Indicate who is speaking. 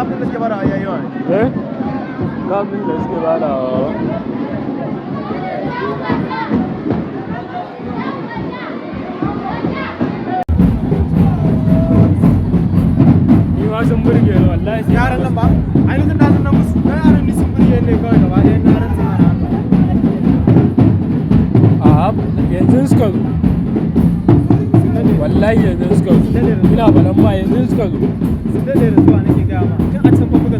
Speaker 1: kafin da suke bada a yayi yawa
Speaker 2: kafin da suke bada ni ma sun burge wallahi
Speaker 1: yaran nan ba ainihin na zan musu kai yaran ni sun burge ne kawai gaba ɗaya na ran tsara
Speaker 2: yanzu suka zo wallahi yanzu suka zo ina balan ma yanzu suka zo
Speaker 1: sun dade da zuwa nake gaya ma tun a can ba buga